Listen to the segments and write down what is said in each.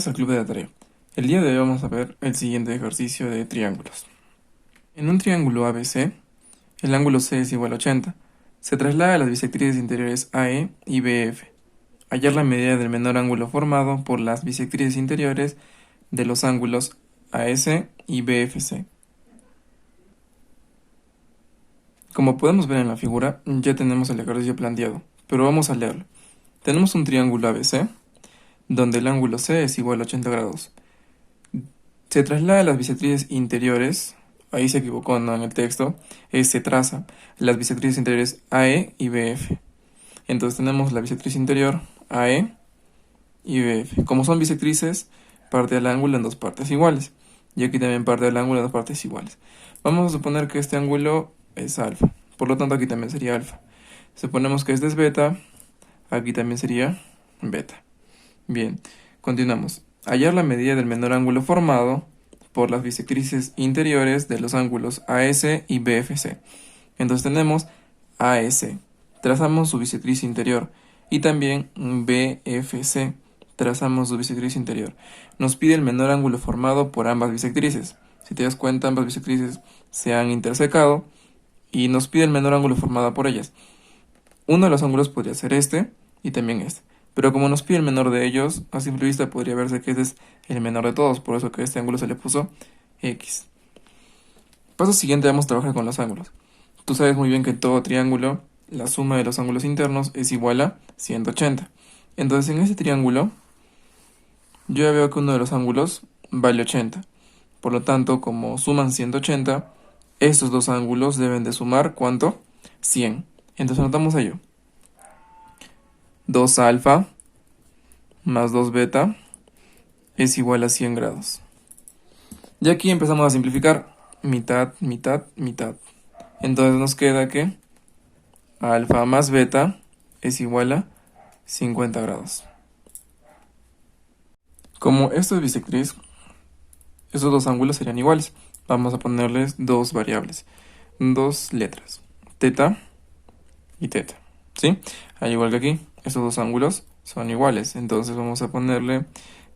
Bienvenidos al Club de la Tarea. El día de hoy vamos a ver el siguiente ejercicio de triángulos. En un triángulo ABC, el ángulo C es igual a 80. Se traslada a las bisectrices interiores AE y BF. Hallar la medida del menor ángulo formado por las bisectrices interiores de los ángulos AS y BFC. Como podemos ver en la figura, ya tenemos el ejercicio planteado, pero vamos a leerlo. Tenemos un triángulo ABC, donde el ángulo C es igual a 80 grados. Se traslada a las bisectrices interiores, ahí se equivocó, ¿no? En el texto, se traza las bisectrices interiores AE y BF. Entonces tenemos la bisectriz interior AE y BF. Como son bisectrices, parte el ángulo en dos partes iguales. Y aquí también parte el ángulo en dos partes iguales. Vamos a suponer que este ángulo es alfa. Por lo tanto, aquí también sería alfa. Suponemos que este es beta, aquí también sería beta. Bien, continuamos. Hallar la medida del menor ángulo formado por las bisectrices interiores de los ángulos AS y BFC. Entonces tenemos AS, trazamos su bisectriz interior, y también BFC, trazamos su bisectriz interior. Nos pide el menor ángulo formado por ambas bisectrices. Si te das cuenta, ambas bisectrices se han intersecado y nos pide el menor ángulo formado por ellas. Uno de los ángulos podría ser este y también este. Pero como nos pide el menor de ellos, a simple vista podría verse que este es el menor de todos, por eso que a este ángulo se le puso X. Paso siguiente, vamos a trabajar con los ángulos. Tú sabes muy bien que en todo triángulo, la suma de los ángulos internos es igual a 180. Entonces en este triángulo, yo ya veo que uno de los ángulos vale 80. Por lo tanto, como suman 180, estos dos ángulos deben de sumar, ¿cuánto? 100. Entonces anotamos ello. 2 alfa más 2 beta es igual a 100 grados. Y aquí empezamos a simplificar. Mitad, mitad, mitad. Entonces nos queda que alfa más beta es igual a 50 grados. Como esto es bisectriz, esos dos ángulos serían iguales. Vamos a ponerles dos variables, dos letras, teta y teta, ¿sí? Al igual que aquí, estos dos ángulos son iguales, entonces vamos a ponerle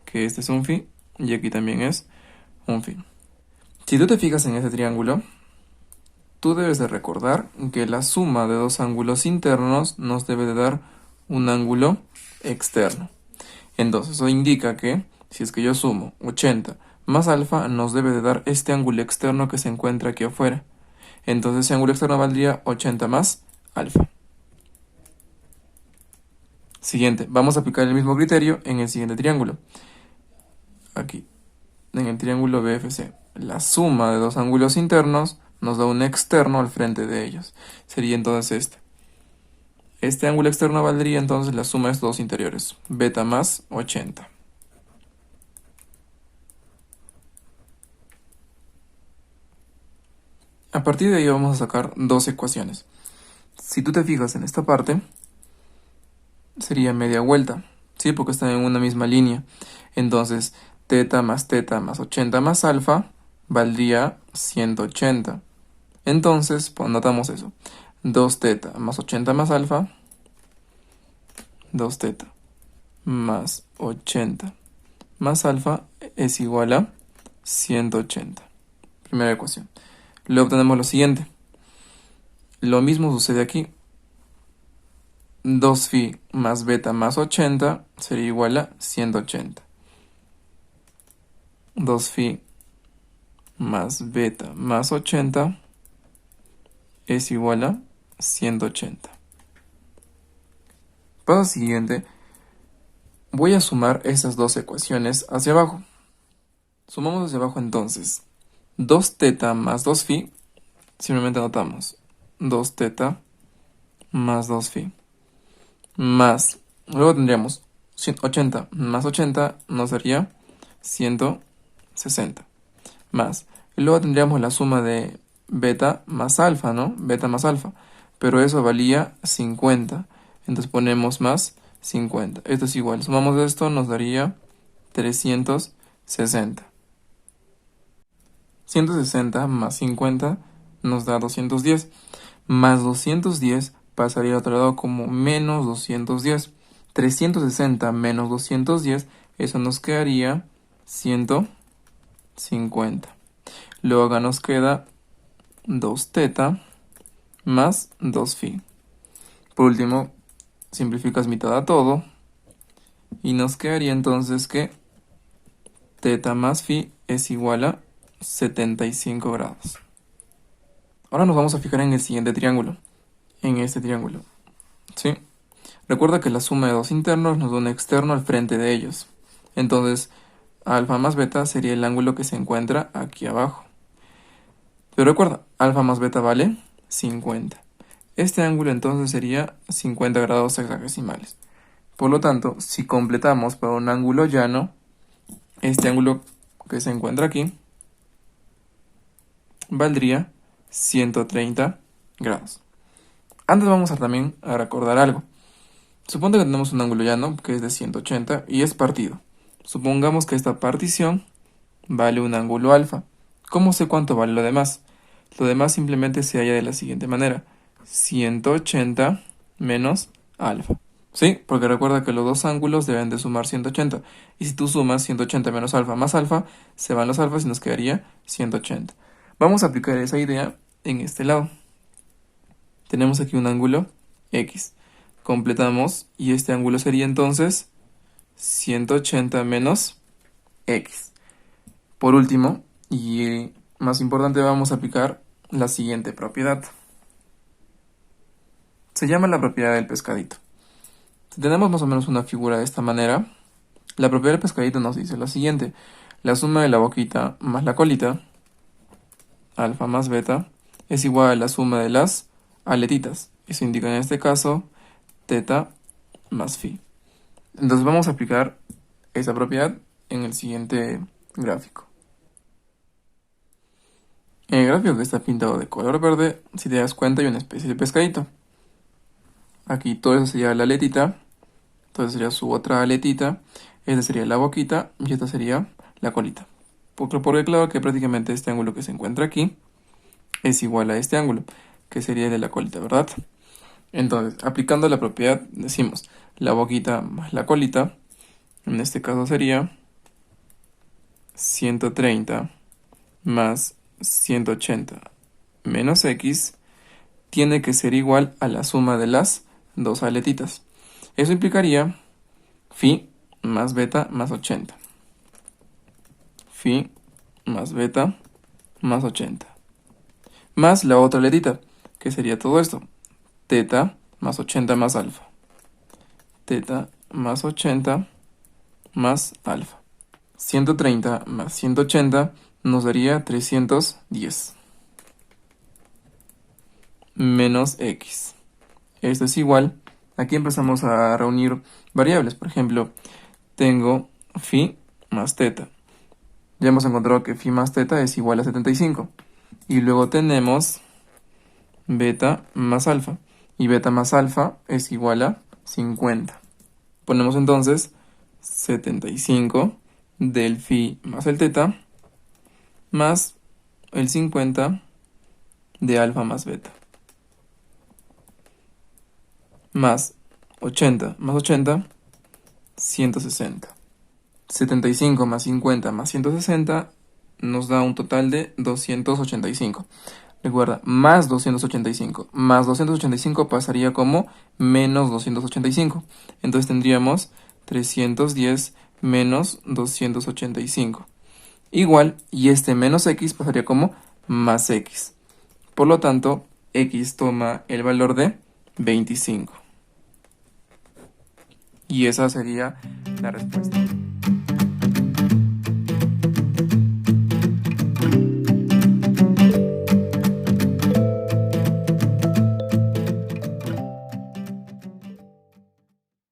que este es un phi y aquí también es un phi. Si tú te fijas en este triángulo, tú debes de recordar que la suma de dos ángulos internos nos debe de dar un ángulo externo. Entonces eso indica que si es que yo sumo 80 más alfa, nos debe de dar este ángulo externo que se encuentra aquí afuera. Entonces ese ángulo externo valdría 80 más alfa. Siguiente, vamos a aplicar el mismo criterio en el siguiente triángulo. Aquí, en el triángulo BFC. La suma de dos ángulos internos nos da un externo al frente de ellos. Sería entonces este. Este ángulo externo valdría entonces la suma de estos dos interiores. Beta más 80. A partir de ahí vamos a sacar dos ecuaciones. Si tú te fijas en esta parte, sería media vuelta, ¿sí? Porque están en una misma línea. Entonces, teta más 80 más alfa valdría 180. Entonces, pues notamos eso. 2 teta más 80 más alfa, 2 teta más 80 más alfa es igual a 180. Primera ecuación. Luego obtenemos lo siguiente. Lo mismo sucede aquí. 2 phi más beta más 80 sería igual a 180. 2 phi más beta más 80 es igual a 180. Paso siguiente, voy a sumar estas dos ecuaciones hacia abajo. Sumamos hacia abajo entonces 2 teta más 2 phi, simplemente anotamos 2 teta más 2 phi. Más, luego tendríamos 80 más 80 nos daría 160. Más, y luego tendríamos la suma de beta más alfa, ¿no? Beta más alfa, pero eso valía 50. Entonces ponemos más 50. Esto es igual, sumamos esto, nos daría 360. 160 más 50 nos da 210. Más 210 pasaría al otro lado como menos 210. 360 menos 210 Eso nos quedaría 150. Luego acá nos queda 2 teta más 2 phi. Por último, simplificas mitad a todo y nos quedaría entonces que teta más phi es igual a 75 grados. Ahora nos vamos a fijar en el siguiente triángulo, en este triángulo, ¿sí? Recuerda que la suma de dos internos nos da un externo al frente de ellos. Entonces, alfa más beta sería el ángulo que se encuentra aquí abajo. Pero recuerda, alfa más beta vale 50. Este ángulo entonces sería 50 grados hexagesimales. Por lo tanto, si completamos para un ángulo llano, este ángulo que se encuentra aquí valdría 130 grados. Antes vamos también a recordar algo. Suponte que tenemos un ángulo llano que es de 180 y es partido. Supongamos que esta partición vale un ángulo alfa. ¿Cómo sé cuánto vale lo demás? Lo demás simplemente se halla de la siguiente manera. 180 menos alfa. ¿Sí? Porque recuerda que los dos ángulos deben de sumar 180. Y si tú sumas 180 menos alfa más alfa, se van los alfas y nos quedaría 180. Vamos a aplicar esa idea en este lado. Tenemos aquí un ángulo X. Completamos y este ángulo sería entonces 180 menos X. Por último, y más importante, vamos a aplicar la siguiente propiedad. Se llama la propiedad del pescadito. Si tenemos más o menos una figura de esta manera, la propiedad del pescadito nos dice lo siguiente. La suma de la boquita más la colita, alfa más beta, es igual a la suma de las aletitas. Eso indica en este caso teta más phi. Entonces vamos a aplicar esa propiedad en el siguiente gráfico. En el gráfico que está pintado de color verde, si te das cuenta hay una especie de pescadito. Aquí todo eso sería la aletita, entonces sería su otra aletita, esta sería la boquita y esta sería la colita. Porque claro que prácticamente este ángulo que se encuentra aquí es igual a este ángulo, que sería el de la colita, ¿verdad? Entonces, aplicando la propiedad, decimos la boquita más la colita, en este caso sería 130 más 180 menos X, tiene que ser igual a la suma de las dos aletitas. Eso implicaría phi más beta más 80. Phi más beta más 80. Más la otra aletita, que sería todo esto. Teta más 80 más alfa. Teta más 80 más alfa. 130 más 180 nos daría 310. Menos X. Esto es igual. Aquí empezamos a reunir variables. Por ejemplo, tengo phi más teta. Ya hemos encontrado que phi más teta es igual a 75. Y luego tenemos beta más alfa. Y beta más alfa es igual a 50. Ponemos entonces 75 del phi más el teta más el 50 de alfa más beta. Más 80 más 80, 160. 75 más 50 más 160 nos da un total de 285. Recuerda, más 285. Más 285 pasaría como menos 285. Entonces tendríamos 310 menos 285. Igual, y este menos X pasaría como más X. Por lo tanto, X toma el valor de 25. Y esa sería la respuesta.